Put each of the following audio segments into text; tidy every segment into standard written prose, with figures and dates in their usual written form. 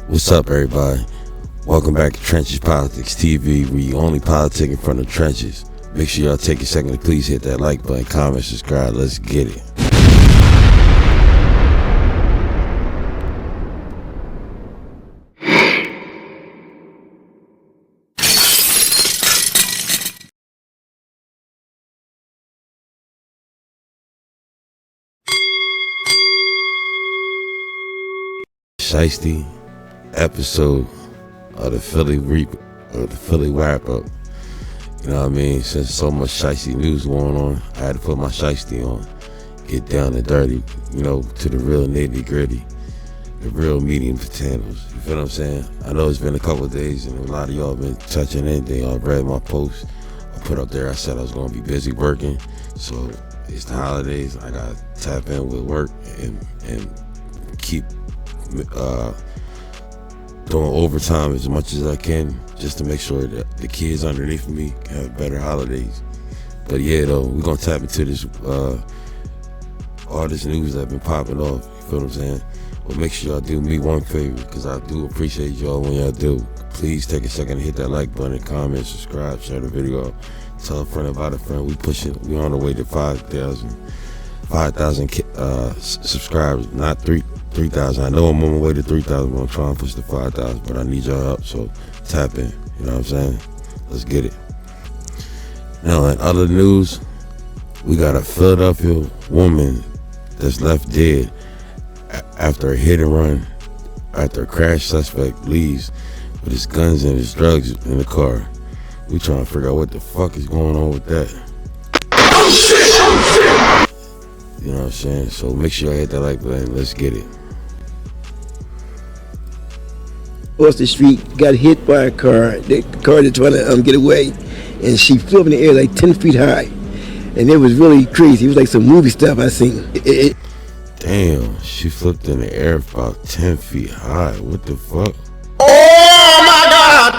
What's up, everybody? Welcome back to Trenches Politics TV, where you only politic in front of trenches. Make sure y'all take a second to please hit that like button, comment, subscribe. Let's get it. Shiesty episode of the Philly wrap up. You know what I mean? Since so much shiesty news going on, I had to put my shiesty on, get down and dirty, to the real nitty gritty, the real meat and potatoes. You feel what I'm saying? I know it's been a couple of days and a lot of y'all been touching anything. Y'all read my post I put up there. I said I was gonna be busy working, so it's the holidays. I gotta tap in with work and keep doing overtime as much as I can, just to make sure that the kids underneath me can have better holidays. But yeah, though, we're gonna tap into this all this news that's been popping off. You feel what I'm saying? But make sure y'all do me one favor, because I do appreciate y'all when y'all do. Please take a second to hit that like button, comment, subscribe, share the video, tell a friend about a friend. We on the way to 5,000 subscribers, not 3,000. I know I'm on my way to 3,000, but I'm trying to push the 5,000, but I need y'all help, so tap in. You know what I'm saying? Let's get it. Now, in other news, we got a Philadelphia woman that's left dead after a hit and run, after a crash. Suspect leaves with his guns and his drugs in the car. We trying to figure out what the fuck is going on with that. Oh shit! Oh shit! You know what I'm saying? So make sure y'all hit that like button. Let's get it. Across the street, got hit by a car. The car is trying to get away, and she flew up in the air like 10 feet high, and it was really crazy. It was like some movie stuff I seen. Damn, she flipped in the air about 10 feet high. What the fuck? Oh my God!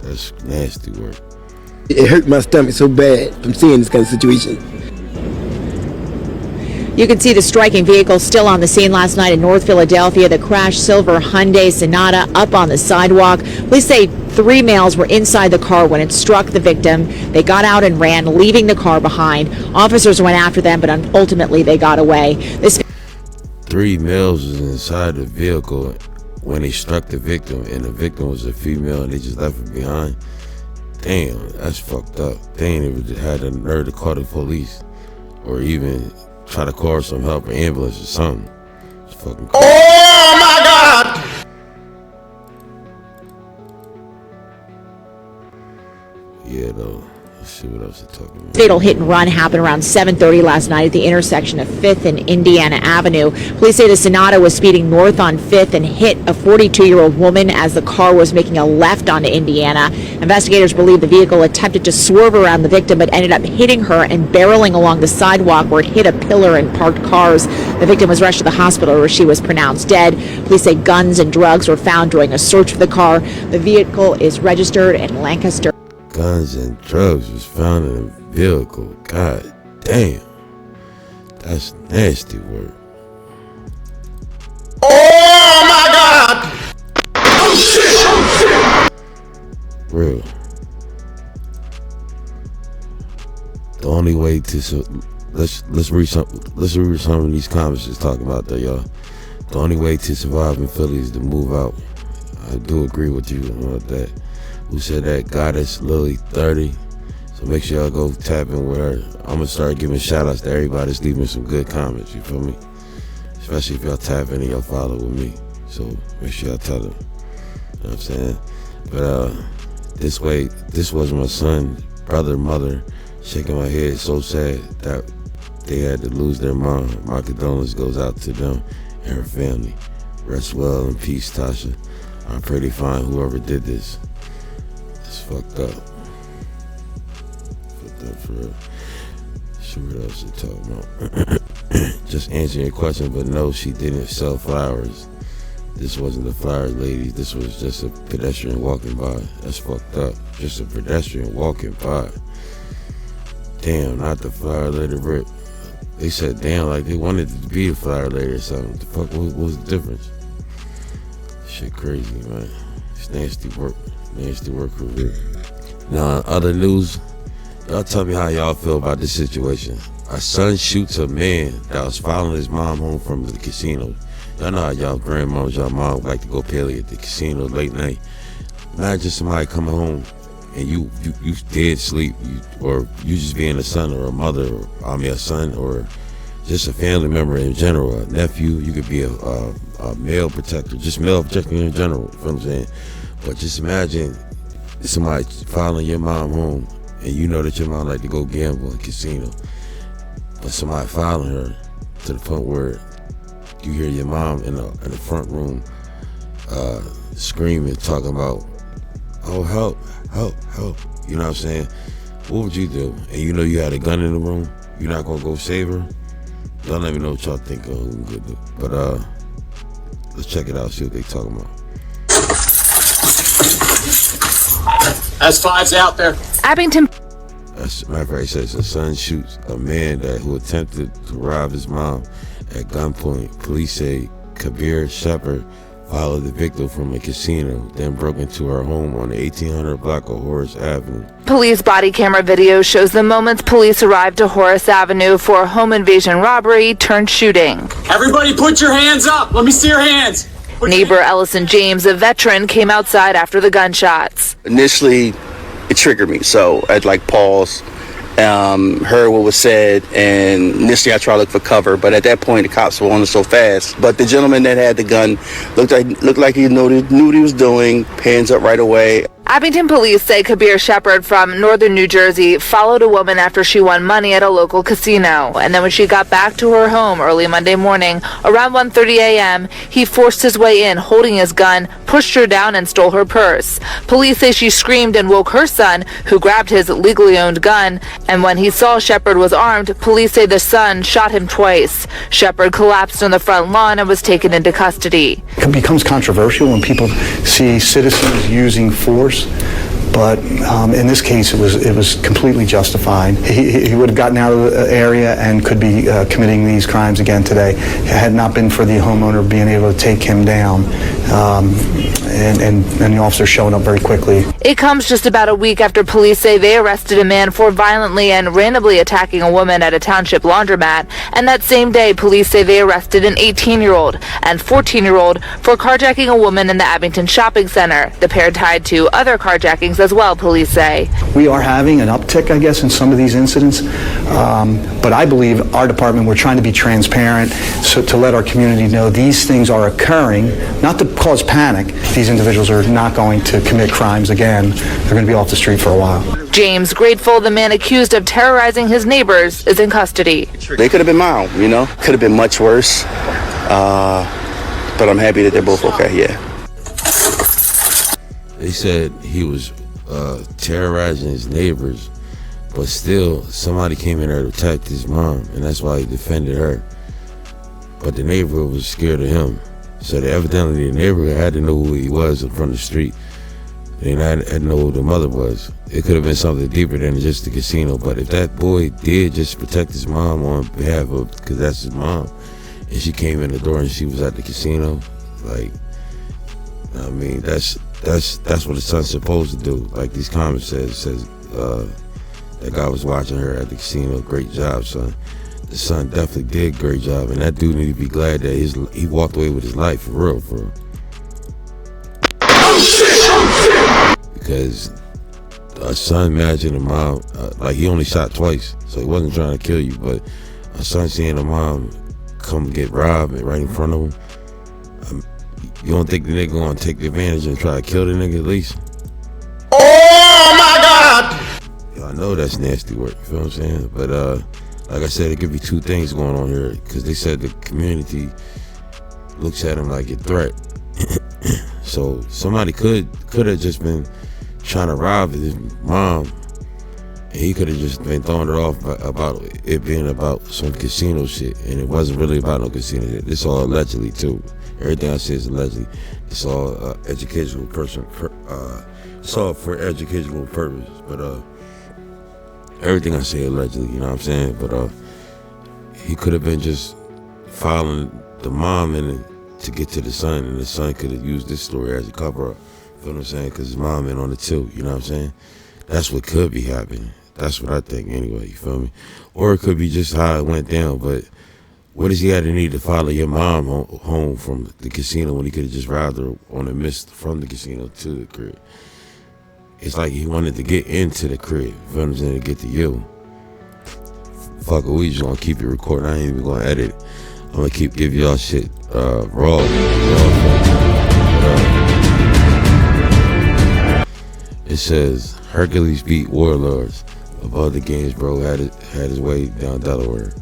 That's nasty work. It hurt my stomach so bad from seeing this kind of situation. You can see the striking vehicle still on the scene last night in North Philadelphia. The crashed silver Hyundai Sonata up on the sidewalk. Police say 3 males were inside the car when it struck the victim. They got out and ran, leaving the car behind. Officers went after them, but ultimately they got away. 3 males was inside the vehicle when they struck the victim, and the victim was a female, and they just left her behind. Damn, that's fucked up. They ain't even had the nerve to call the police, or even try to call some help, or ambulance or something. It's fucking crazy. Oh my God! Yeah, though. Let's see what else they're talking about. Fatal hit and run happened around 7:30 last night at the intersection of 5th and Indiana Avenue. Police say the Sonata was speeding north on 5th and hit a 42-year-old woman as the car was making a left onto Indiana. Investigators believe the vehicle attempted to swerve around the victim, but ended up hitting her and barreling along the sidewalk where it hit a pillar and parked cars. The victim was rushed to the hospital where she was pronounced dead. Police say guns and drugs were found during a search for the car. The vehicle is registered in Lancaster. Guns and drugs was found in a vehicle. God damn. That's nasty work. Oh my God! Oh shit! Oh shit! Real. The only way to let's read some of these comments that's talking about that, y'all. The only way to survive in Philly is to move out. I do agree with you about that. Who said that? Goddess Lily 30. So make sure y'all go tap in with her. I'm gonna start giving shout outs to everybody that's leaving some good comments, you feel me? Especially if y'all tap in and y'all follow with me. So make sure y'all tell them. You know what I'm saying? But this was my son, brother, mother, shaking my head, so sad that they had to lose their mom. My condolences goes out to them and her family. Rest well in peace, Tasha. I pray they find whoever did this. It's fucked up. Fucked up for real. See what else they're talking about. Just answering your question, but no, she didn't sell flowers. This wasn't the flowers lady. This was just a pedestrian walking by. That's fucked up. Just a pedestrian walking by. Damn, not the flower lady rip. They said, damn, like they wanted to be a flower lady or something. The fuck, what was the difference? Shit crazy, man. It's nasty work. Nasty work for real. Now, in other news, y'all tell me how y'all feel about this situation. A son shoots a man that was following his mom home from the casino. Y'all know how y'all grandmas, y'all mom like to go pilly at the casino late night. Imagine somebody coming home and you dead sleep, or you just being a son or a mother, or a son, or just a family member in general, a nephew. You could be a male protector, just male protector in general. You know what I'm saying? But just imagine somebody following your mom home, and you know that your mom like to go gamble at casino, but somebody following her to the point where you hear your mom in the front room screaming, talking about, "Oh, help, help, help." You know what I'm saying? What would you do? And you know you had a gun in the room. You're not gonna go save her? Y'all let me know what y'all think of. But let's check it out, see what they talking about. That's fives out there. Abington. As a matter of fact, it says a son shoots a man who attempted to rob his mom at gunpoint. Police say Kabir Shepard followed the victim from a casino, then broke into her home on the 1800 block of Horace Avenue. Police body camera video shows the moments police arrived to Horace Avenue for a home invasion robbery turned shooting. Everybody put your hands up. Let me see your hands. Neighbor Ellison James, a veteran, came outside after the gunshots. Initially, it triggered me, so I'd like pause, heard what was said, and initially I tried to look for cover, but at that point the cops were on us so fast. But the gentleman that had the gun looked like he knew what he was doing, hands up right away. Abington police say Kabir Shepard from northern New Jersey followed a woman after she won money at a local casino. And then when she got back to her home early Monday morning, around 1:30 a.m., he forced his way in, holding his gun, pushed her down, and stole her purse. Police say she screamed and woke her son, who grabbed his legally owned gun. And when he saw Shepard was armed, police say the son shot him twice. Shepard collapsed on the front lawn and was taken into custody. It becomes controversial when people see citizens using force, but in this case it was completely justified. He would have gotten out of the area and could be committing these crimes again today had not been for the homeowner being able to take him down and the officer showing up very quickly. It comes just about a week after police say they arrested a man for violently and randomly attacking a woman at a township laundromat, and that same day police say they arrested an 18-year-old and 14-year-old for carjacking a woman in the Abington shopping center. The pair tied to other carjackings as well, police say. We are having an uptick, I guess, in some of these incidents, but I believe our department, we're trying to be transparent so to let our community know these things are occurring, not to cause panic. These individuals are not going to commit crimes again. They're going to be off the street for a while. James grateful the man accused of terrorizing his neighbors is in custody. They could have been mild, could have been much worse, but I'm happy that they're both okay, yeah. They said he was terrorizing his neighbors, but still somebody came in there to attack his mom, and that's why he defended her. But the neighborhood was scared of him, so evidently the neighborhood had to know who he was from the street. They had to know who the mother was. It could have been something deeper than just the casino, but if that boy did just protect his mom on behalf of, because that's his mom, and she came in the door and she was at the casino, like, I mean, that's what a son's supposed to do. Like these comments says that guy was watching her at the casino. Great job, son. The son definitely did a great job, and that dude need to be glad that he walked away with his life, for real. Because a son imagine a mom, like he only shot twice, so he wasn't trying to kill you, but a son seeing a mom come get robbed right in front of him, you don't think the nigga gonna take advantage and try to kill the nigga at least? Oh my God! I know that's nasty work, you feel what I'm saying? But like I said, it could be two things going on here, because they said the community looks at him like a threat. So somebody could have just been trying to rob his mom, and he could have just been throwing it off about it being about some casino shit, and it wasn't really about no casino shit. It's all allegedly too. Everything I say is allegedly. It's all educational person. It's all for educational purpose. But everything I say allegedly, you know what I'm saying? But he could have been just following the mom and to get to the son, and the son could have used this story as a cover up. Feel what I'm saying? Because his mom in on it too. You know what I'm saying? That's what could be happening. That's what I think anyway. You feel me? Or it could be just how it went down. But what does he have to need to follow your mom home from the casino when he could have just robbed her on a mist from the casino to the crib? It's like he wanted to get into the crib. You feel what I'm saying? To get to you. Fuck it, we just gonna keep it recording. I ain't even gonna edit it. I'm gonna keep giving y'all shit raw. It says Hercules beat Warlords. Above the games, bro had his way down Delaware.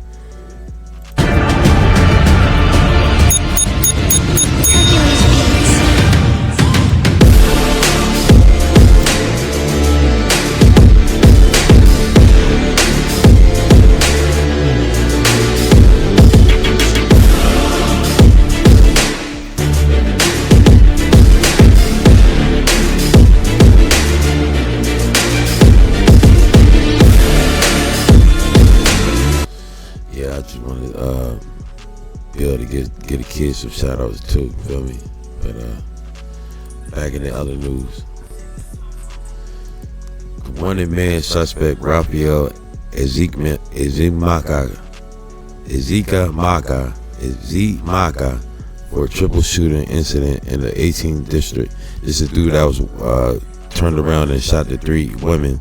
I just wanted to be able to get a kid some shout outs too, feel me? But back in the other news. The wanted man suspect Rafael Ezimaka for a triple shooting incident in the 18th district. This is a dude that was turned around and shot the 3 women.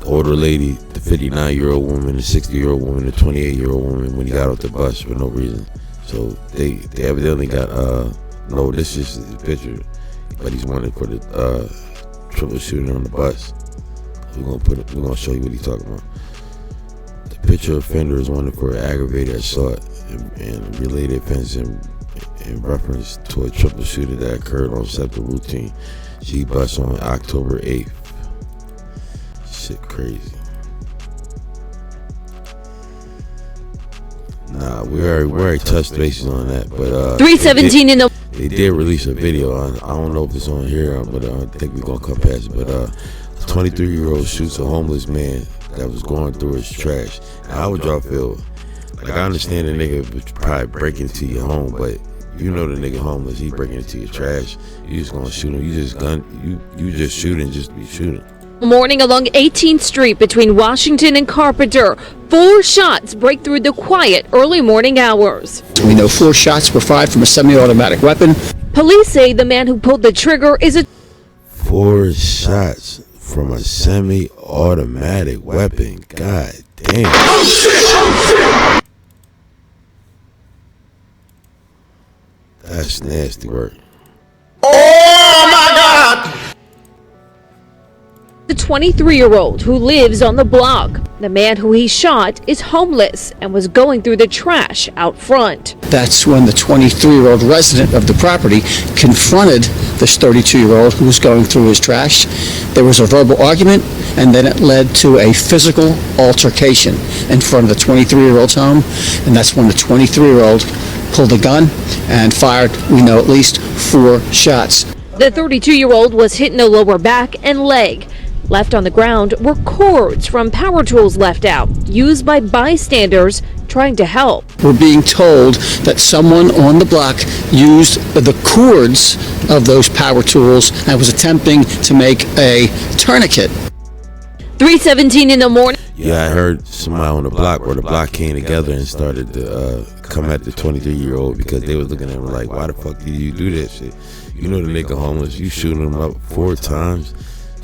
Older lady, the 59-year-old woman, the 60-year-old woman, the 28-year-old woman when he got off the bus for no reason. So they evidently got no, this is his picture, but he's wanted for the triple shooting on the bus. We're gonna show you what he's talking about. The picture offender is wanted for aggravated assault and related offense in reference to a triple shooting that occurred on Scepter Routine G bus on October 8th. Shit crazy. Nah, we already touched bases on that, but 3:17 in the. They did release a video. I don't know if it's on here, but I think we're gonna come past it. But a 23-year-old shoots a homeless man that was going through his trash. Now, how would y'all feel? Like, I understand the nigga would probably break into your home, but you know the nigga homeless, he breaking into your trash. You just gonna shoot him. You just shooting, just be shooting. Morning along 18th Street between Washington and Carpenter. 4 shots break through the quiet early morning hours. We know 4 shots were fired from a semi-automatic weapon. Police say the man who pulled the trigger is a 4 shots from a semi-automatic weapon. God damn. That's nasty work. Oh my God! The 23-year-old who lives on the block. The man who he shot is homeless and was going through the trash out front. That's when the 23-year-old resident of the property confronted this 32-year-old who was going through his trash. There was a verbal argument, and then it led to a physical altercation in front of the 23-year-old's home, and that's when the 23-year-old pulled a gun and fired, we know, at least 4 shots. The 32-year-old was hit in the lower back and leg. Left on the ground were cords from power tools left out, used by bystanders trying to help. We're being told that someone on the block used the cords of those power tools and was attempting to make a tourniquet. 3:17 in the morning. Yeah, I heard somebody on the block where the block came together and started to come at the 23-year-old because they was looking at him like, why the fuck did you do that shit? You know the nigga homeless, you shooting him up 4 times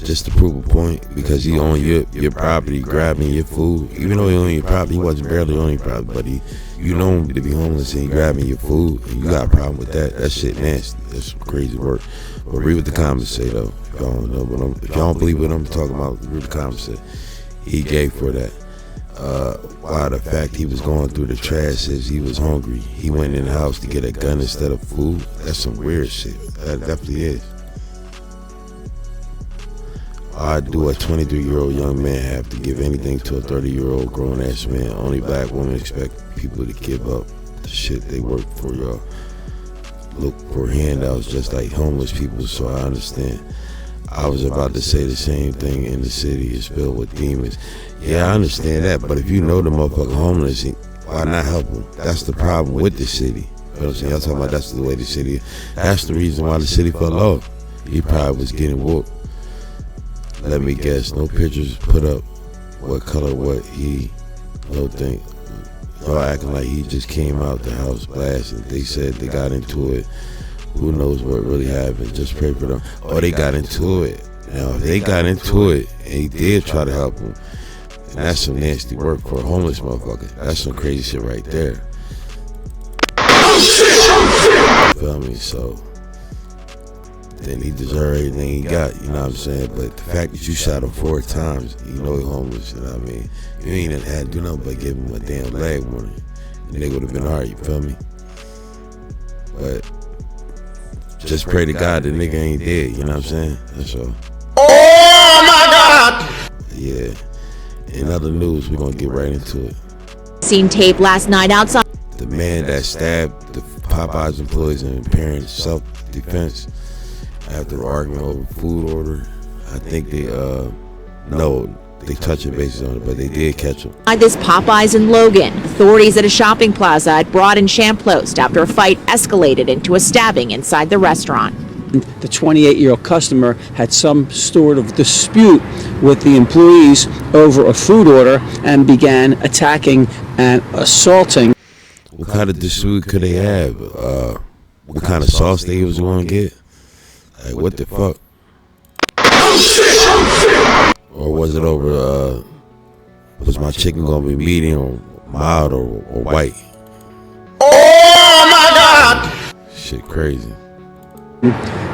just to prove a point because he on your property, grabbing your food. Even though he on your property, he wasn't barely on your property, but you know him to be homeless and he grabbing your food, and you got a problem with that. That shit nasty. That's some crazy work. But read what the comments say though. If y'all don't know if y'all don't believe what I'm talking about, read the comments say. He gave for that. Why the fact he was going through the trash is he was hungry. He went in the house to get a gun instead of food. That's some weird shit. That definitely is. Why do a 23-year-old young man have to give anything to a 30-year-old grown-ass man? Only black women expect people to give up the shit they work for, y'all. Look for handouts just like homeless people, so I understand. I was about to say the same thing. In the city is filled with demons. Yeah, I understand that, but if you know the motherfucker homeless, why not help him? That's the problem with the city. You know what I'm saying? Y'all talking about that's the way the city is. That's the reason why the city fell off. He probably was getting whooped. Let me guess, no pictures put up what color, what he, no thing. Y'all acting like he just came out the house blasting. They said they got into it. Who knows what really happened? Just pray for them. Or they got into it. Now, if they got into it and he did try to help him, and that's some nasty work for a homeless motherfucker. That's some crazy shit right there. You feel me? So then he deserved everything he got, you know what I'm saying? But the fact that you shot him 4 times, you know he's homeless, you know what I mean? You ain't had to do nothing but give him a damn leg warning. And they would have been alright, you feel me? But just pray to God the nigga ain't dead, you know what I'm saying? That's all. Oh my God! Yeah. In other news, we're gonna get right into it. Seen tape last night outside. The man that stabbed the Popeyes employees in apparent self-defense after arguing over food order. I think they they touching bases on it, but they did catch him. This Popeyes in Logan. Authorities at a shopping plaza at Broad and Champlost after a fight escalated into a stabbing inside the restaurant. The 28-year-old customer had some sort of dispute with the employees over a food order and began attacking and assaulting. What kind of dispute could they have? What kind of sauce they was going to get? Like, what the fuck? Or was it over, was my chicken going to be medium or mild or white? Oh my God! Shit crazy.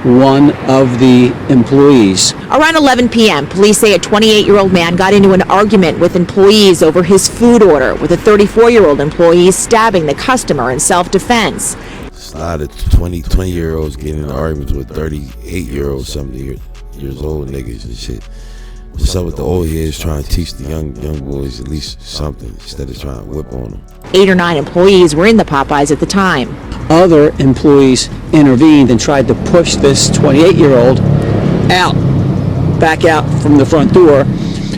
One of the employees. Around 11 p.m., police say a 28-year-old man got into an argument with employees over his food order, with a 34-year-old employee stabbing the customer in self-defense. It's a lot of 20-year-olds getting in arguments with 38-year-olds, 70 years old niggas and shit. What's up with the old heads trying to teach the young boys at least something instead of trying to whip on them? 8 or 9 employees were in the Popeyes at the time. Other employees intervened and tried to push this 28-year-old back out from the front door.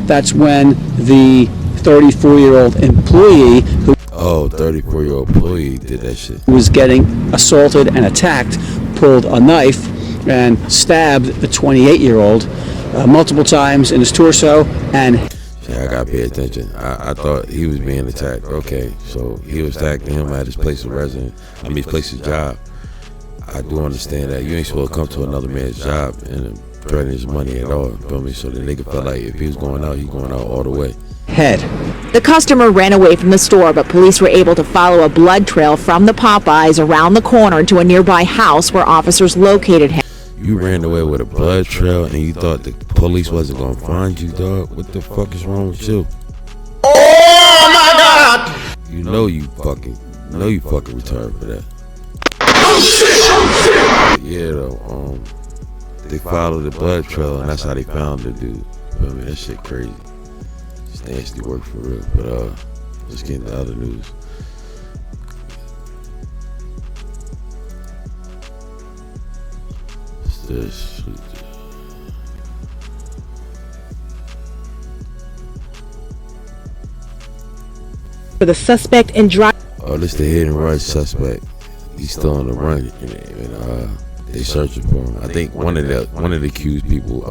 That's when the 34-year-old employee who 34-year-old employee did that shit. Was getting assaulted and attacked, pulled a knife and stabbed the 28-year-old multiple times in his torso. And yeah, I gotta pay attention. I thought he was being attacked. Okay, so he was attacking him at his place of residence. His place of job. I do understand that you ain't supposed to come to another man's job and threaten his money at all. You feel me? So the nigga felt like if he was going out, he's going out all the way. Head. The customer ran away from the store, but police were able to follow a blood trail from the Popeyes around the corner to a nearby house where officers located him. You ran away with a blood trail and you thought the police wasn't gonna find you, dog? What the fuck is wrong with you? Oh my God! You know you fucking retarded for that. Yeah, though, they followed the blood trail and that's how they found the dude. I mean, that shit crazy. It's nasty work for real. But let's get into other news. This. For the suspect in drive. Oh, this the hit and run suspect. He's still on the run, and they searching for him. I think one of the accused people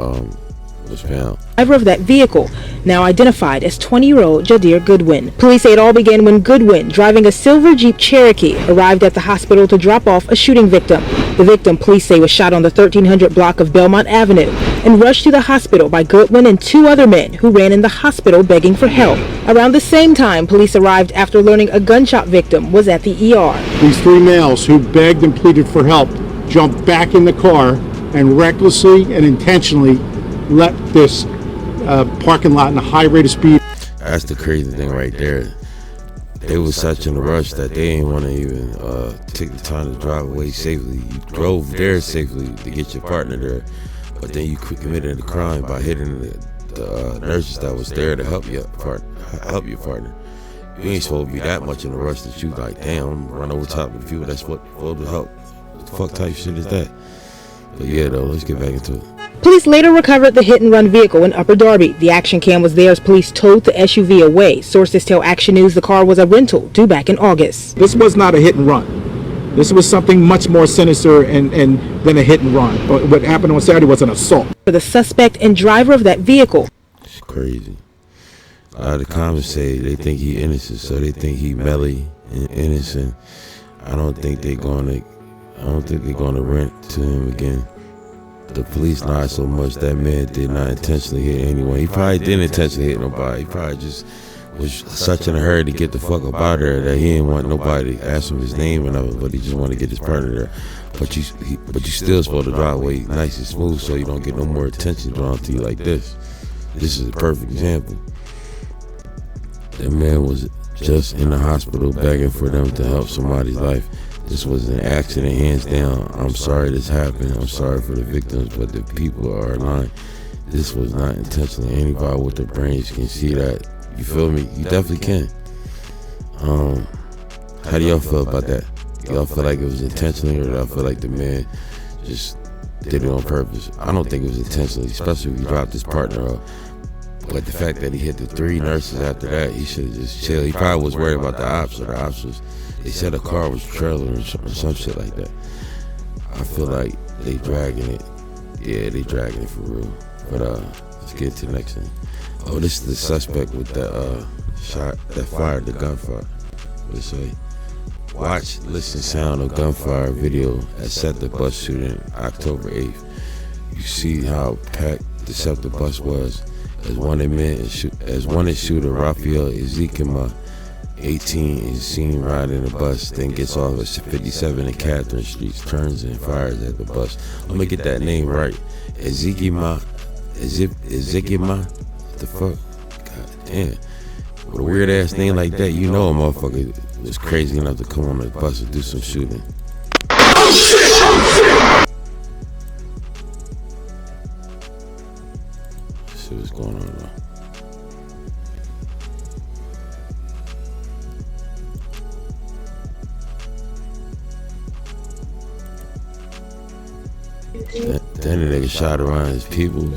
was found. Driver of that vehicle, now identified as 20-year-old Jadir Goodwin. Police say it all began when Goodwin, driving a silver Jeep Cherokee, arrived at the hospital to drop off a shooting victim. The victim, police say, was shot on the 1300 block of Belmont Avenue and rushed to the hospital by Goodwin and 2 other men who ran in the hospital begging for help. Around the same time, police arrived after learning a gunshot victim was at the ER. These 3 males who begged and pleaded for help jumped back in the car and recklessly and intentionally left this parking lot in a high rate of speed. That's the crazy thing right there. They was such in a rush that they didn't want to even take the time to drive away safely. You drove there safely to get your partner there, but then you committed a crime by hitting the nurses that was there to help your partner. You ain't supposed to be that much in a rush that you like, damn, I'm gonna run over top of the people that's supposed to help. What the fuck type shit is that? But yeah, though, let's get back into it. Police later recovered the hit-and-run vehicle in Upper Darby. The action cam was there as police towed the SUV away. Sources tell Action News the car was a rental due back in August. This was not a hit-and-run. This was something much more sinister than a hit-and-run. What happened on Saturday was an assault. For the suspect and driver of that vehicle. It's crazy. A lot of the comments say they think he innocent, so they think he melly and innocent. I don't think they're gonna rent to him again. The police not so much. That man did not intentionally hit anyone. He probably didn't intentionally hit nobody. He probably just was such in a hurry to get the fuck up out of there that he didn't want nobody to ask him his name and all, but he just wanted to get his partner there. But you still supposed to drive away nice and smooth so you don't get no more attention drawn to you like this. This is a perfect example. That man was just in the hospital begging for them to help somebody's life. This was an accident, hands down. I'm sorry this happened. I'm sorry for the victims, but the people are lying. This was not intentional. Anybody with their brains can see that. You feel me? You definitely can. How do y'all feel about that? Y'all feel like it was intentionally, or do y'all feel like the man just did it on purpose? I don't think it was intentionally, especially if he dropped his partner up. But the fact that he hit the 3 nurses after that, he should have just chilled. He probably was worried about the ops, or the ops was, they said a car was trailer or some shit like that. I feel like they dragging it. Yeah, they dragging it for real. But let's get to the next thing. Oh, this is the suspect with the shot that fired the gunfire. What it say? Watch, listen, sound of gunfire video at Scepter bus shooting October 8th. You see how packed the Scepter bus was. As wanted shooter Raphael Ezekima, 18, is seen riding the bus, then gets off at 57 and Catherine Streets, turns and fires at the bus. I'm gonna get that name right. Ezekima? What the fuck? God damn. With a weird ass name like that, you know a motherfucker was crazy enough to come on the bus and do some shooting. Let's see what's going on now. Then the nigga shot around his people.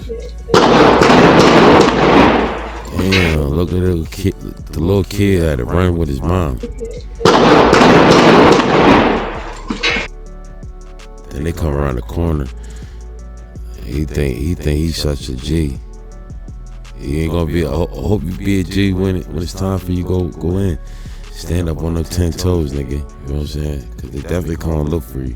Damn, look at the little kid had to run with his mom. Then they come around the corner. He think he's such a G. He ain't gonna be. I hope you be a G when it's time for you go in. Stand up on them 10 toes, nigga. You know what I'm saying? Cause they definitely come and look for you.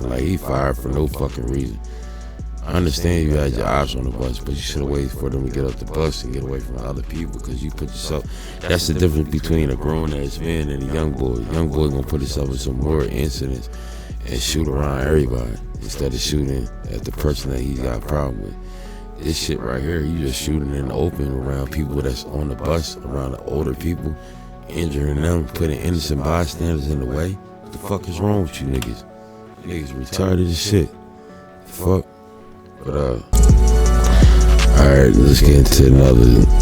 Like he fired for no fucking reason. I understand you had your ops on the bus, but you should have waited for them to get off the bus and get away from other people, because you put yourself. That's the difference between a grown-ass man and a young boy. Young boy gonna put himself in some more incidents and shoot around everybody instead of shooting at the person that he's got a problem with. This shit right here, you just shooting in the open around people that's on the bus, around the older people, injuring them, putting innocent bystanders in the way. What the fuck is wrong with you niggas? Niggas retarded as shit. Fuck. But alright, let's get into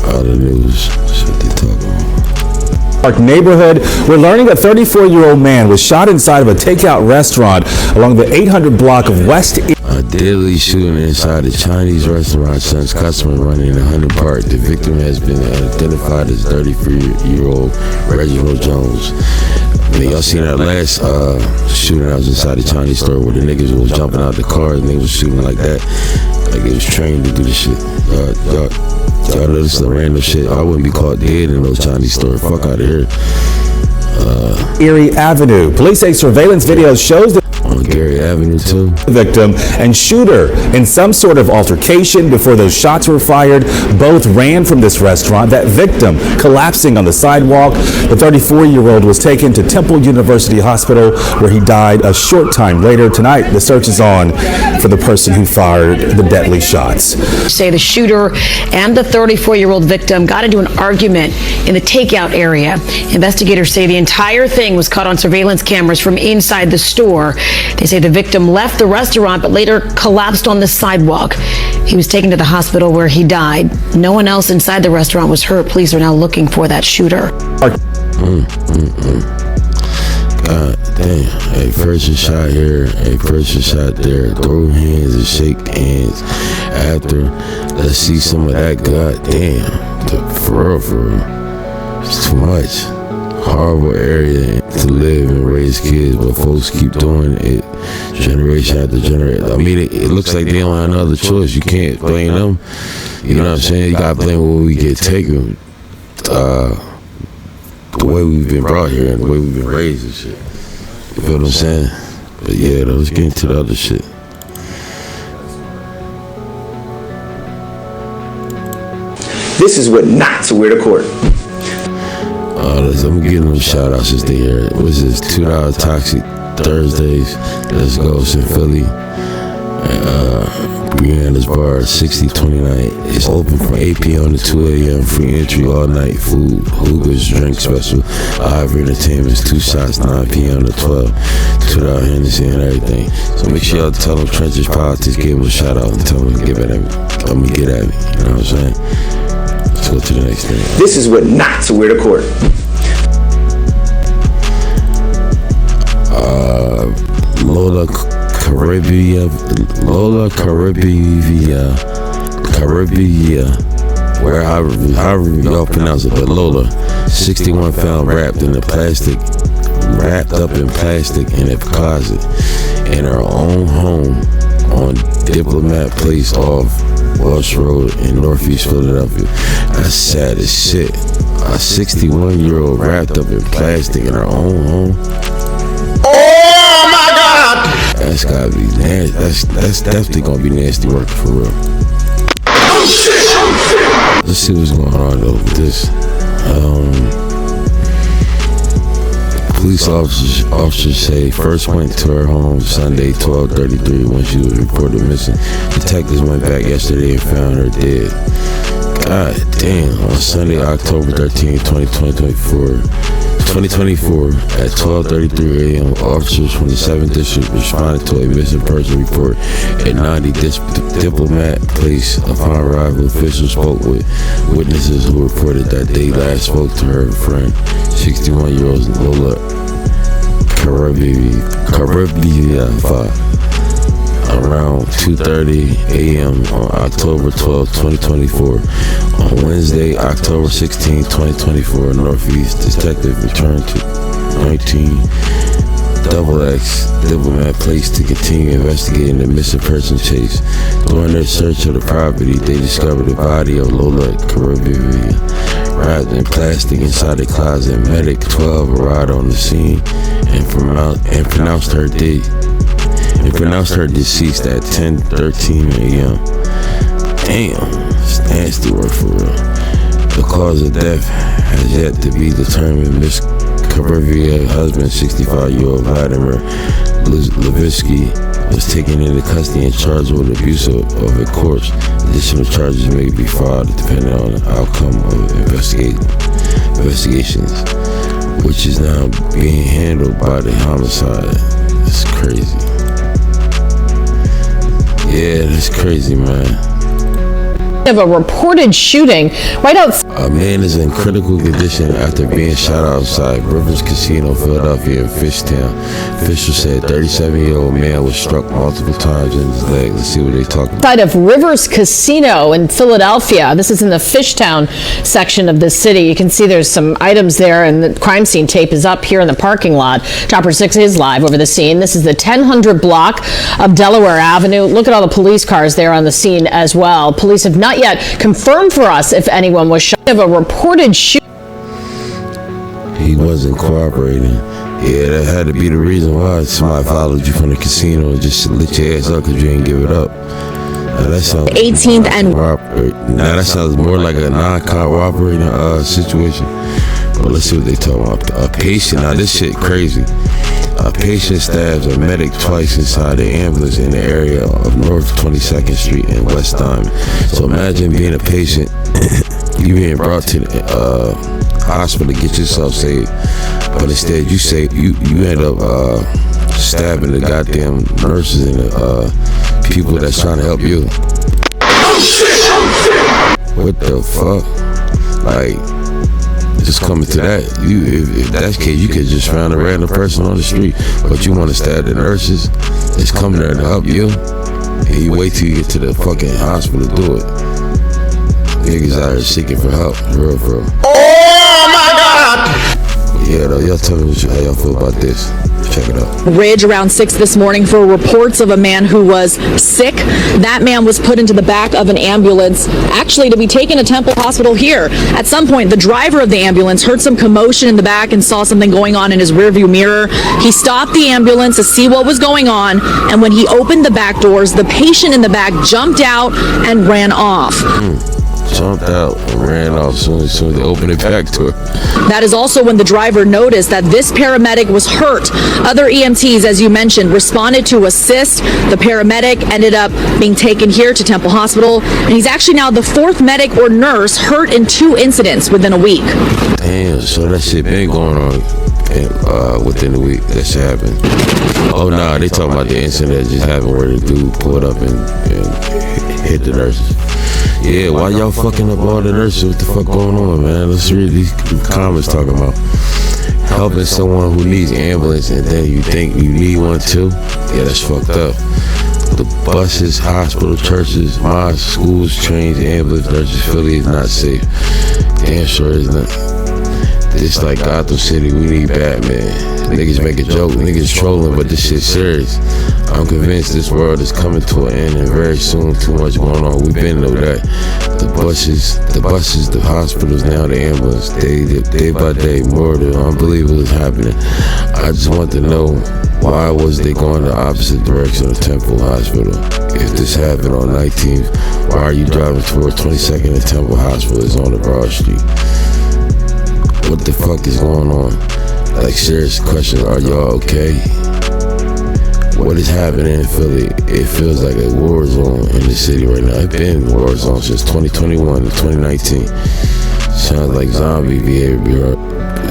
other news. Shit they talking about. Park neighborhood, we're learning a 34-year-old man was shot inside of a takeout restaurant along the 800 block of West. A deadly shooting inside a Chinese restaurant sends customers running in 100 Park. The victim has been identified as 33-year-old Reginald Jones. Man, y'all seen that last shooting that was inside the Chinese store where the niggas was jumping out the car and they was shooting like that, like they was trained to do this shit. Y'all know this is a random shit. I wouldn't be caught dead in those Chinese stores. Fuck out of here. Erie Avenue. Police say surveillance video shows that on Gary Avenue too. The victim and shooter in some sort of altercation before those shots were fired. Both ran from this restaurant. That victim collapsing on the sidewalk. The 34-year-old was taken to Temple University Hospital where he died a short time later. Tonight, the search is on for the person who fired the deadly shots. Say the shooter and the 34-year-old victim got into an argument in the takeout area. Investigators say the entire thing was caught on surveillance cameras from inside the store. They say the victim left the restaurant but later collapsed on the sidewalk. He was taken to the hospital where he died. No one else inside the restaurant was hurt. Police are now looking for that shooter. God damn. A person shot here, a person shot there. Throw hands and shake hands after. Let's see some of that. God damn. For real. It's too much. Horrible area to live and raise kids, but folks keep doing it generation after generation. I mean, it looks like they don't have another choice. You can't blame them. You know what I'm saying? You gotta blame where we get taken. The way we've been brought here and the way we've been raised and shit. You feel what I'm saying? But yeah, let's get into the other shit. This is what not to wear to court. I'm giving them shout outs since they here. What is this? $2 Toxic Thursdays. Let's go. It's in Philly. Brianna's Bar, 6029. It's open from 8 p.m. to 2 a.m. Free entry all night. Food, hookahs, drink special. Live entertainment. 2 shots, 9 p.m. to 12. $2 Hennessy and everything. So make sure y'all tell them Trenches Politics. Give them a shout out and tell them to get at me. Tell them to get at me. You know what I'm saying? Let's go to the next thing. This is what not to wear to court. Lola Caribbean, where however y'all pronounce it, but Lola, 61 found wrapped up in plastic in a closet in her own home on Diplomat Place off Walsh Road in Northeast Philadelphia. That's sad as shit. A 61-year-old wrapped up in plastic in her own home. That's gotta be nasty. That's definitely gonna be nasty work for real. Let's see what's going on though with this. Police officers say first went to her home Sunday 12:33 when she was reported missing. Detectives went back yesterday and found her dead. God damn. On Sunday, October 13, 2024 at 12:33 a.m., officers from the 7th District responded to a missing person report at 90 Diplomat Place. Upon arrival, officials spoke with witnesses who reported that they last spoke to her friend, 61-year-old Lola Caribbean, around 2:30 a.m. on October 12, 2024. On Wednesday, October 16, 2024, Northeast detective returned to 19 XX Diplomat Place to continue investigating the missing person chase. During their search of the property, they discovered the body of Lola Caribbean wrapped in plastic inside a closet. Medic 12 arrived on the scene and pronounced her deceased at 10:13 a.m. Damn, it's nasty work for real. The cause of death has yet to be determined. Miss Caribbean's husband, 65-year-old Vladimir Levitsky, was taken into custody and charged with abuse of a corpse. Additional charges may be filed depending on the outcome of investigations, which is now being handled by the homicide. It's crazy. Yeah, that's crazy, man. Of a reported shooting right outside. A man is in critical condition after being shot outside Rivers Casino, Philadelphia, in Fishtown. Officials said 37-year-old man was struck multiple times in his leg. Let's see what they talking about. Outside of Rivers Casino in Philadelphia. This is in the Fishtown section of the city. You can see there's some items there, and the crime scene tape is up here in the parking lot. Chopper 6 is live over the scene. This is the 1000 block of Delaware Avenue. Look at all the police cars there on the scene as well. Police have not yet confirmed for us if anyone was shot. Of a reported shooting. He wasn't cooperating. Yeah, that had to be the reason why somebody followed you from the casino and just lit your ass up because you didn't give it up. Now that sounds 18th and now that sounds more like a non-cooperating situation. But let's see what they talking about. A patient. Now this shit crazy. A patient stabs a medic twice inside the ambulance in the area of North 22nd Street in West Diamond. So imagine being a patient, you being brought to the hospital to get yourself saved, but instead you end up stabbing the goddamn nurses and the people that's trying to help you. What the fuck? Like, Just coming to that, if that's the case, you could just find a random person on the street, but you want to stab the nurses, it's coming there to help you, and you wait till you get to the fucking hospital to do it. Niggas out here seeking for help, for real. Oh my God! Yeah, though, y'all tell me how y'all feel about this. Check it out. Ridge around 6 this morning for reports of a man who was sick. That man was put into the back of an ambulance, actually to be taken to Temple Hospital here. At some point, the driver of the ambulance heard some commotion in the back and saw something going on in his rearview mirror. He stopped the ambulance to see what was going on, and when he opened the back doors, the patient in the back jumped out and ran off. Jumped out and ran off as soon as they opened it back to her. That is also when the driver noticed that this paramedic was hurt. Other EMTs, as you mentioned, responded to assist. The paramedic ended up being taken here to Temple Hospital, and he's actually now the 4th medic or nurse hurt in 2 incidents within a week. Damn, so that shit been going on within the week. That shit happened. Oh, nah, they talking about the incident that just happened where the dude pulled up and hit the nurses. Yeah, why y'all fucking up all the nurses? What the fuck going on, man? Let's read these comments talking about helping someone who needs ambulance and then you think you need one too. Yeah, that's fucked up. The buses, hospital, churches, mosques, schools, trains, ambulance, nurses, Philly is not safe. Damn sure it's not. It's like Gotham City, we need Batman. Niggas make a joke, niggas trolling, but this shit's serious. I'm convinced this world is coming to an end and very soon too much going on. We've been through that. The buses, the hospitals, now the ambulance. Day by day, more of the unbelievable is happening. I just want to know, why was they going the opposite direction of Temple Hospital? If this happened on 19th, why are you driving towards 22nd and Temple Hospital is on the Broad Street? What the fuck is going on? Like, serious question, are y'all okay? What is happening in Philly? It feels like a war zone in the city right now. It's been a war zone since 2021 and 2019. Sounds like zombie behavior.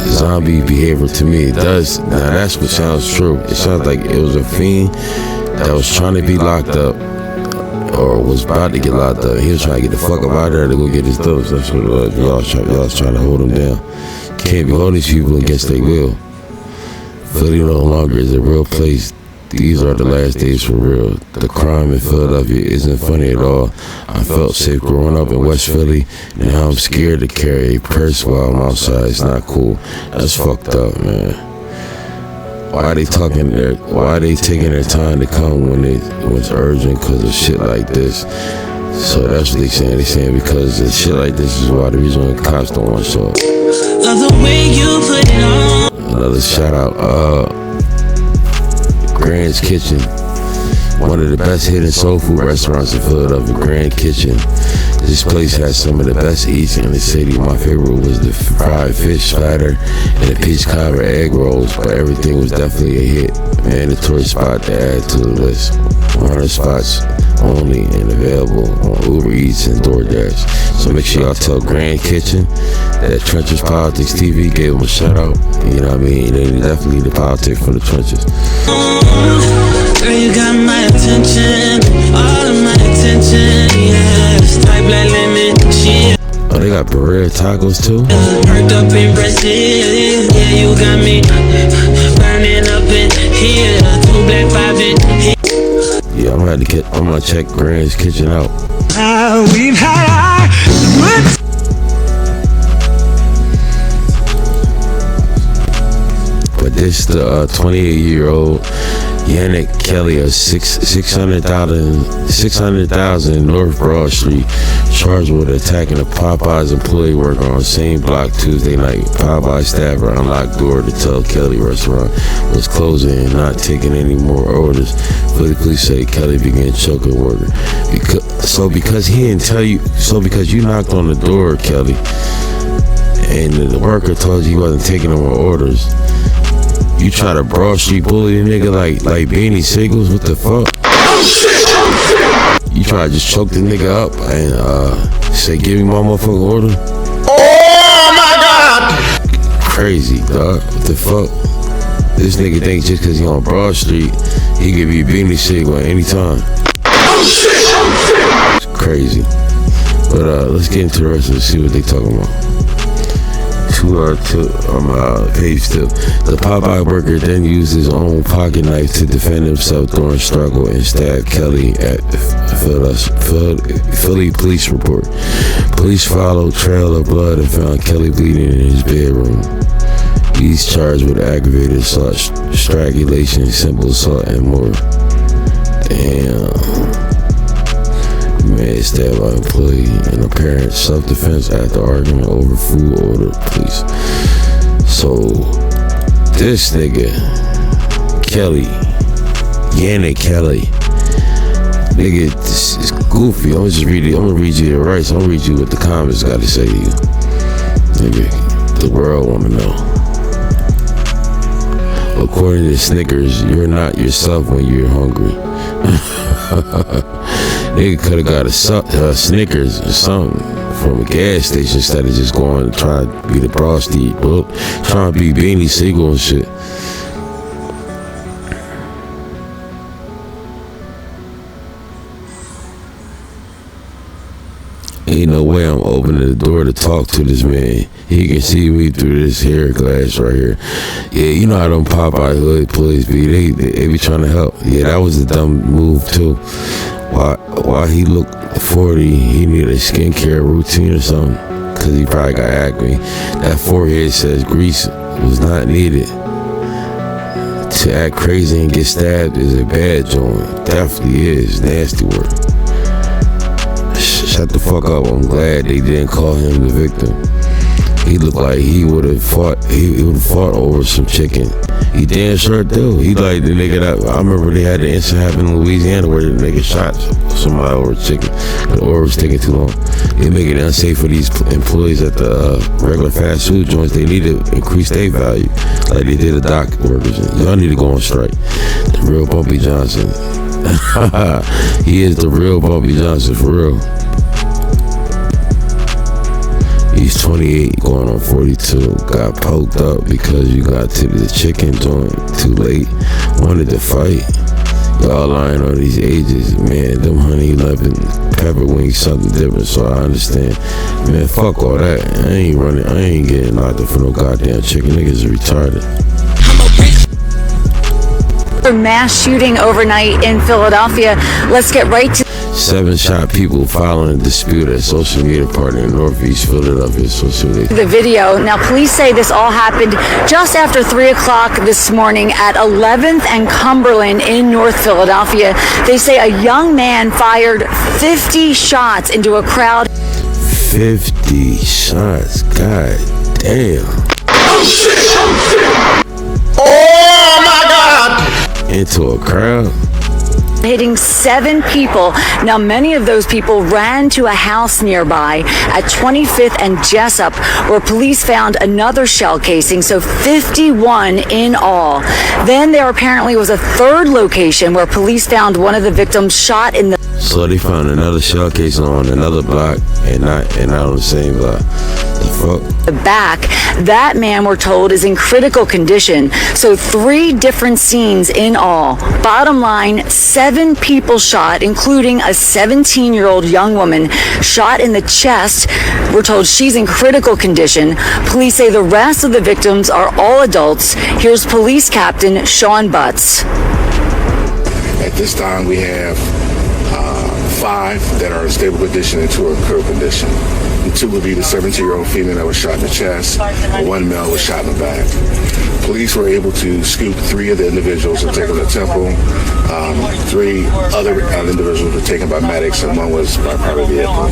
Zombie behavior to me. It does. Now that's what sounds true. It sounds like it was a fiend that was trying to be locked up or was about to get locked up. He was trying to get the fuck up out of there to go get his dose. That's what it was. Y'all trying to hold him down. Can't be holding these people against their will. Philly no longer is a real place. These are the last days for real. The crime in Philadelphia isn't funny at all. I felt safe growing up in West Philly. Now I'm scared to carry a purse while I'm outside. It's not cool. That's fucked up, man. Why are they talking there? Why are they taking their time to come when it's urgent because of shit like this? So that's what they're saying. They're saying because of shit like this is why the reason the cops don't want to show up. Another shout out, Grand's Kitchen, one of the best hidden soul food restaurants in Philadelphia. Grand Kitchen. This place has some of the best eats in the city. My favorite was the fried fish platter and the peach cobbler egg rolls, but everything was definitely a hit. Mandatory spot to add to the list. 100 spots only and available on Uber Eats and DoorDash. So make sure y'all tell Grand Kitchen that Trenches Politics TV gave them a shout out. You know what I mean? They definitely need the politics from the trenches. Girl, you got my attention, all of my attention, yes. Type like lemon, shit. Oh, they got Barrera tacos too? Perked up in Brazil, yeah, you got me burning up in here. 2 black 5 in here. Yeah, I'm gonna check Grand's Kitchen out. We've had our But this the 28-year-old Yannick Kelly of 600,000 North Broad Street, charged with attacking a Popeyes employee worker on the same block Tuesday night. Popeyes staffer unlocked door to tell Kelly restaurant was closing and not taking any more orders. Philly police say Kelly began choking worker. Because he didn't tell you, because you knocked on the door, Kelly, and the worker told you he wasn't taking no more orders, you try to Broad Street bully the nigga like Beanie Siegels? What the fuck? You try to just choke the nigga up and say, give me my motherfucking order? Oh my God! Crazy, dog. What the fuck? This nigga thinks just because he on Broad Street, he give you Beanie Siegel at any time. It's crazy. But let's get into the rest of it, see what they talking about. Page 2. The Popeye worker then used his own pocket knife to defend himself during struggle and stabbed Kelly at Philly police report. Police followed trail of blood and found Kelly bleeding in his bedroom. He's charged with aggravated assault, strangulation, simple assault, and more. Damn. Man stabbed by employee and apparent self-defense after argument over food order, police. So, this nigga, Kelly, Yannick Kelly, nigga, this is goofy. I'm gonna read you the rights. I'm gonna read you what the comments got to say to you. Nigga, the world wanna know. According to Snickers, you're not yourself when you're hungry. Nigga could have got a Snickers or something from a gas station instead of just going and trying to be the prostitute, bro. Trying to be Beanie Siegel and shit. Ain't no way I'm opening the door to talk to this man. He can see me through this hair glass right here. Yeah, you know how them Popeye hood police be. They be trying to help. Yeah, that was a dumb move too. Why he looked 40, he needed a skincare routine or something. Cause he probably got acne. That forehead says grease was not needed. To act crazy and get stabbed is a bad joint. Definitely is. Nasty work. Shut the fuck up. I'm glad they didn't call him the victim. He looked like he would have fought. He would have fought over some chicken. He damn sure do. He like the nigga that I remember they had the incident happen in Louisiana where the nigga shot somebody over chicken. The order was taking too long. They make it unsafe for these employees at the regular fast food joints. They need to increase their value, like they did the dock workers. Y'all need to go on strike. The real Bumpy Johnson. He is the real Bumpy Johnson for real. He's 28, going on 42. Got poked up because you got to the chicken joint too late. Wanted to fight. Y'all lying on these ages. Man, them honey lemon pepper wings something different, so I understand. Man, fuck all that. I ain't getting knocked up for no goddamn chicken. Niggas are retarded. Mass shooting overnight in Philadelphia. Let's get right to 7 shot people following a dispute at social media party in Northeast Philadelphia. The video. Now, police say this all happened just after 3 o'clock this morning at 11th and Cumberland in North Philadelphia. They say a young man fired 50 shots into a crowd. 50 shots? God damn. Oh shit! Oh my God! Into a crowd? Hitting 7 people. Now, many of those people ran to a house nearby at 25th and Jessup, where police found another shell casing, so 51 in all. Then there apparently was a third location where police found one of the victims shot in the... So they found another shell casing on another block and not on the same block. The fuck? The back. That man, we're told, is in critical condition. So 3 different scenes in all. Bottom line, 7 people shot, including a 17-year-old young woman shot in the chest. We're told she's in critical condition. Police say the rest of the victims are all adults. Here's Police Captain Sean Butts. At this time, we have 5 that are in stable condition and 2 are in critical condition. And 2 would be the 17-year-old female that was shot in the chest, and 1 male was shot in the back. Police were able to scoop 3 of the individuals and take them to Temple. 3 other individuals were taken by medics, and 1 was by private vehicle.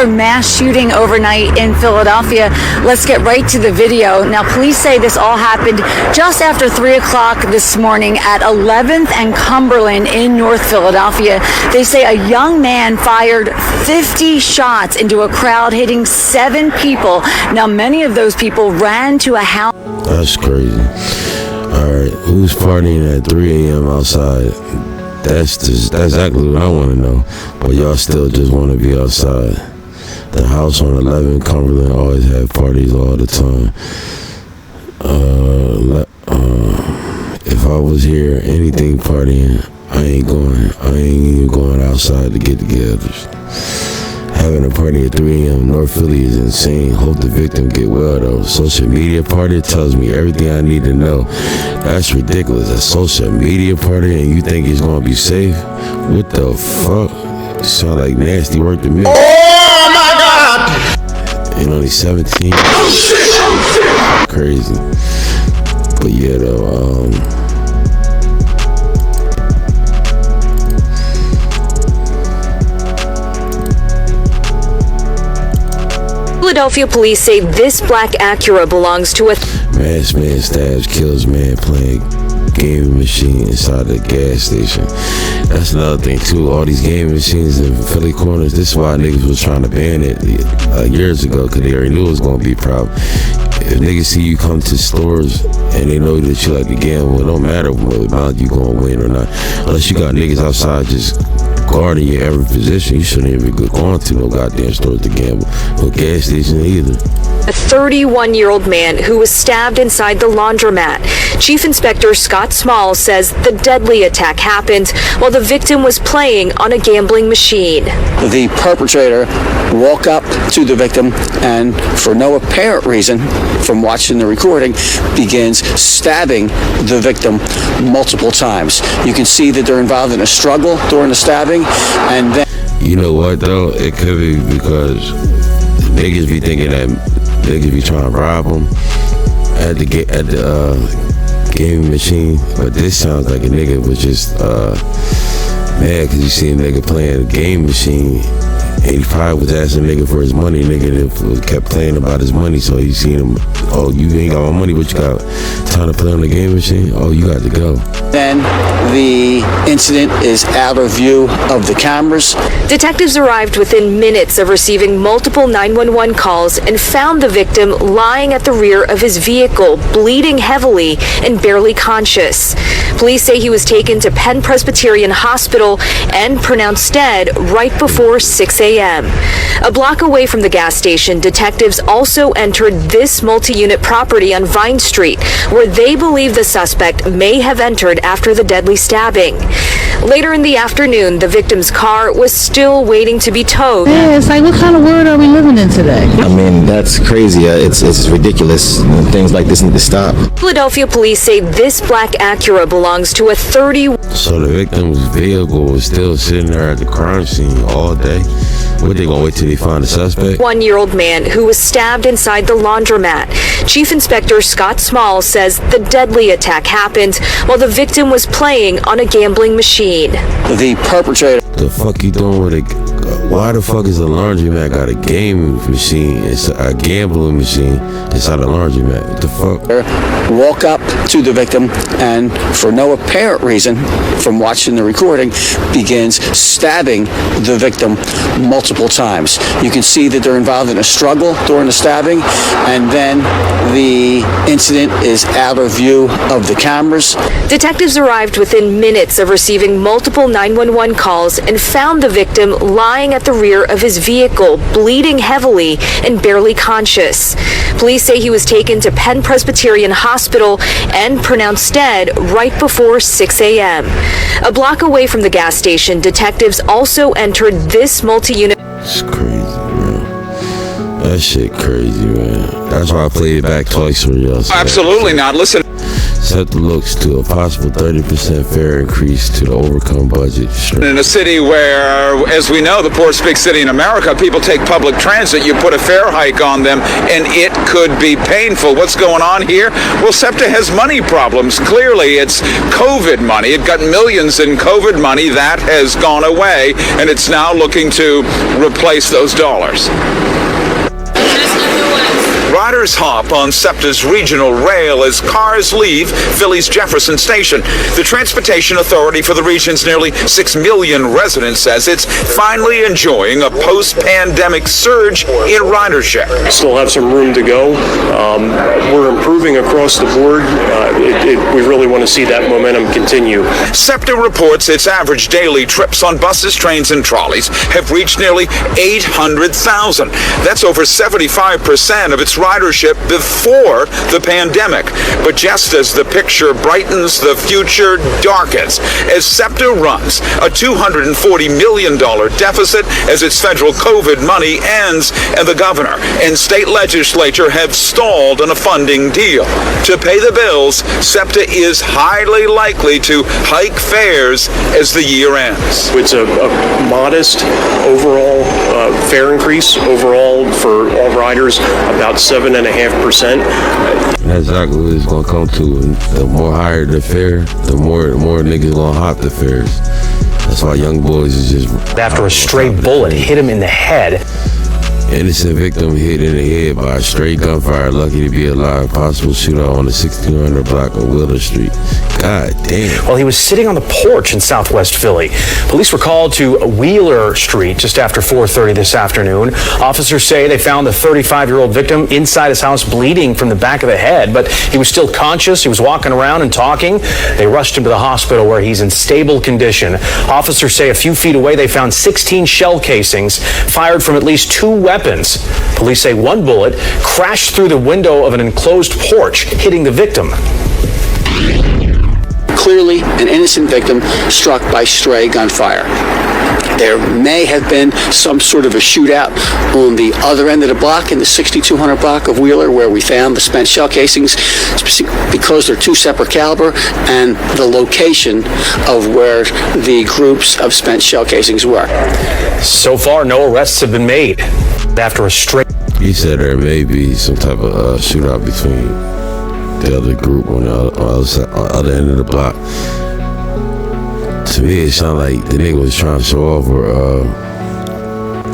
Mass shooting overnight in Philadelphia. Let's get right to the video. Now, police say this all happened just after 3 o'clock this morning at 11th and Cumberland in North Philadelphia. They say a young man fired 50 shots into a crowd, hitting 7 people. Now, many of those people ran to a house. That's crazy. All right, who's partying at 3 a.m. outside? That's exactly what I want to know. But y'all still just want to be outside. The house on 11 Cumberland always have parties all the time. If I was here, anything partying, I ain't even going outside to get togethers. Having a party at 3 a.m. North Philly is insane. Hope the victim get well though. Social media party tells me everything I need to know. That's ridiculous. A social media party and you think it's gonna be safe? What the fuck? Sound like nasty work to me. Oh my God! And only 17. Oh shit! Crazy. But yeah though, Philadelphia police say this black Acura belongs to a masked man stabs, kills man playing gaming machine inside the gas station. That's another thing too. All these gaming machines in Philly corners. This is why niggas was trying to ban it years ago, because they already knew it was gonna be a problem. If niggas see you come to stores and they know that you like to gamble, it don't matter whether or not you gonna win or not. Unless you got niggas outside just guarding your every position, you shouldn't even be going to no goddamn stores to gamble. No gas station either. A 31-year-old man who was stabbed inside the laundromat. Chief Inspector Scott Small says the deadly attack happened while the victim was playing on a gambling machine. The perpetrator walked up to the victim and, for no apparent reason, from watching the recording, begins stabbing the victim multiple times. You can see that they're involved in a struggle during the stabbing, and then... You know what though? It could be because niggas be thinking that niggas be trying to rob them at the gaming machine, but this sounds like a nigga was just mad because you see a nigga playing a game machine. And he probably was asking nigga for his money. Nigga kept playing about his money, so he seen him. Oh, you ain't got my money, but you got time to play on the game machine? Oh, you got to go. Then the incident is out of view of the cameras. Detectives arrived within minutes of receiving multiple 911 calls and found the victim lying at the rear of his vehicle, bleeding heavily and barely conscious. Police say he was taken to Penn Presbyterian Hospital and pronounced dead right before 6 a.m. A block away from the gas station, detectives also entered this multi-unit property on Vine Street, where they believe the suspect may have entered after the deadly stabbing. Later in the afternoon, the victim's car was still waiting to be towed. Yeah, it's like, what kind of world are we living in today? I mean, that's crazy. It's ridiculous. Things like this need to stop. Philadelphia police say this black Acura belongs to a 30... So the victim's vehicle was still sitting there at the crime scene all day? What, they gonna wait till they find the suspect? 1-year-old man who was stabbed inside the laundromat. Chief Inspector Scott Small says the deadly attack happened while the victim was playing on a gambling machine. The perpetrator... The fuck you doing with it? Why the fuck is a laundromat got a gaming machine? It's a gambling machine inside a laundromat. What the fuck? Walk up to the victim and, for no apparent reason, from watching the recording, begins stabbing the victim multiple times. You can see that they're involved in a struggle during the stabbing, and then the incident is out of view of the cameras. Detectives arrived within minutes of receiving multiple 911 calls and found the victim lying at the rear of his vehicle, bleeding heavily and barely conscious. Police say he was taken to Penn Presbyterian Hospital and pronounced dead right before 6 a.m. A block away from the gas station, detectives also entered this multi-unit... It's crazy, man. That shit crazy, man. That's why I played it back twice for y'all. Absolutely not. Listen. Set the looks to a possible 30% fare increase to the overcome budget. In a city where, as we know, the poorest big city in America, people take public transit, you put a fare hike on them, and it could be painful. What's going on here? Well, SEPTA has money problems. Clearly, it's COVID money. It got millions in COVID money. That has gone away, and it's now looking to replace those dollars. Riders hop on SEPTA's regional rail as cars leave Philly's Jefferson Station. The Transportation Authority for the region's nearly 6 million residents says it's finally enjoying a post-pandemic surge in ridership. Still have some room to go. We're improving across the board. We really want to see that momentum continue. SEPTA reports its average daily trips on buses, trains, and trolleys have reached nearly 800,000. That's over 75% of its riders leadership before the pandemic. But just as the picture brightens, the future darkens as SEPTA runs a $240 million deficit as its federal COVID money ends, and the governor and state legislature have stalled on a funding deal. To pay the bills, SEPTA is highly likely to hike fares as the year ends. It's a modest overall fare increase overall for all riders, about 7.5%. That's exactly what it's gonna come to. And the more higher the fare, the more niggas gonna hop the fares. That's why young boys is just. After a stray bullet hit him in the head. Innocent victim hit in the head by a stray gunfire, lucky to be alive. Possible shootout on the 1600 block of Wheeler Street. God damn. Well, he was sitting on the porch in Southwest Philly. Police were called to Wheeler Street just after 4:30 this afternoon. Officers say they found the 35-year-old victim inside his house bleeding from the back of the head, but he was still conscious. He was walking around and talking. They rushed him to the hospital where he's in stable condition. Officers say a few feet away they found 16 shell casings fired from at least 2 weapons. Police say one bullet crashed through the window of an enclosed porch, hitting the victim. Clearly an innocent victim struck by stray gunfire. There may have been some sort of a shootout on the other end of the block, in the 6200 block of Wheeler, where we found the spent shell casings, because they're 2 separate caliber, and the location of where the groups of spent shell casings were. So far, no arrests have been made after a stray. He said there may be some type of shootout between the other group on the other end of the block. To me, it sounded like the nigga was trying to show off, or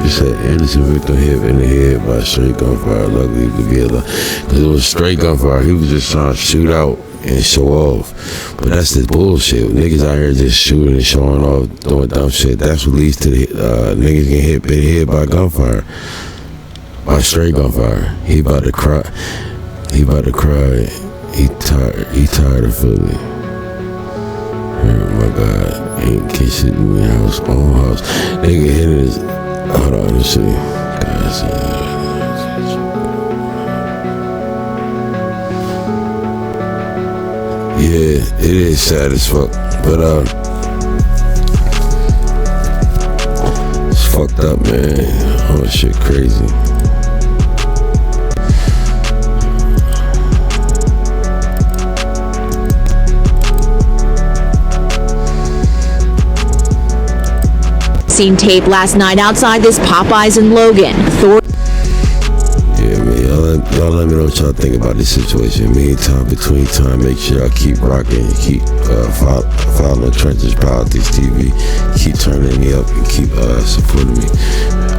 he said innocent victim hit in the head by straight gunfire, luckily to be alive. Because it was straight gunfire. He was just trying to shoot out and show off. But that's the bullshit. Niggas out here just shooting and showing off, doing dumb shit. That's what leads to the niggas getting hit by gunfire. By straight gunfire. He about to cry. He tired of Philly. Oh my God. Ain't kissing me house, own house. Nigga hit his. Hold on, let's see. Yeah, it is sad as fuck. But it's fucked up, man. Oh shit, crazy. Seen tape last night outside this Popeyes in Logan. Yeah, man, y'all let me know what y'all think about this situation. Meantime, between time, make sure y'all keep rocking, keep following Trenches Politics TV, keep turning me up, and keep supporting me.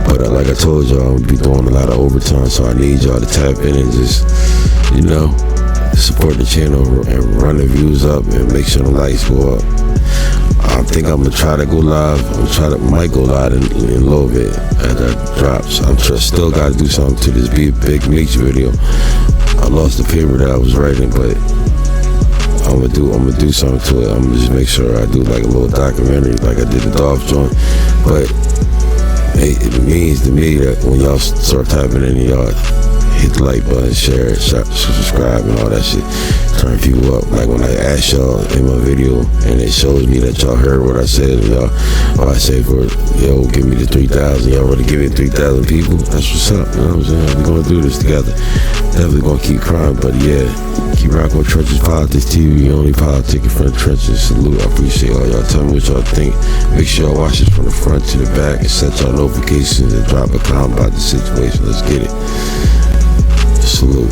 But like I told y'all, I'm gonna be doing a lot of overtime, so I need y'all to tap in and just, support the channel and run the views up and make sure the likes go up. I think I'm gonna try to go live. Might go live in a little bit as that drops. I'm still gotta do something to this big mix video. I lost the paper that I was writing, but I'm gonna do something to it. I'm gonna just make sure I do like a little documentary, like I did the Dolph joint. But it means to me that when y'all start typing in, y'all hit the like button, share, subscribe, and all that shit. Turn people up. Like when I ask y'all in my video, and it shows me that y'all heard what I said, and y'all, I say give me the 3,000. Y'all really give me 3,000 people. That's what's up. You know what I'm saying? We're gonna do this together. Definitely gonna keep crying, but yeah, keep rocking with Trenches Politics TV. Only politicking from the trenches. Salute. I appreciate all y'all. Tell me what y'all think. Make sure y'all watch this from the front to the back and set y'all notifications and drop a comment about the situation. Let's get it. Salute.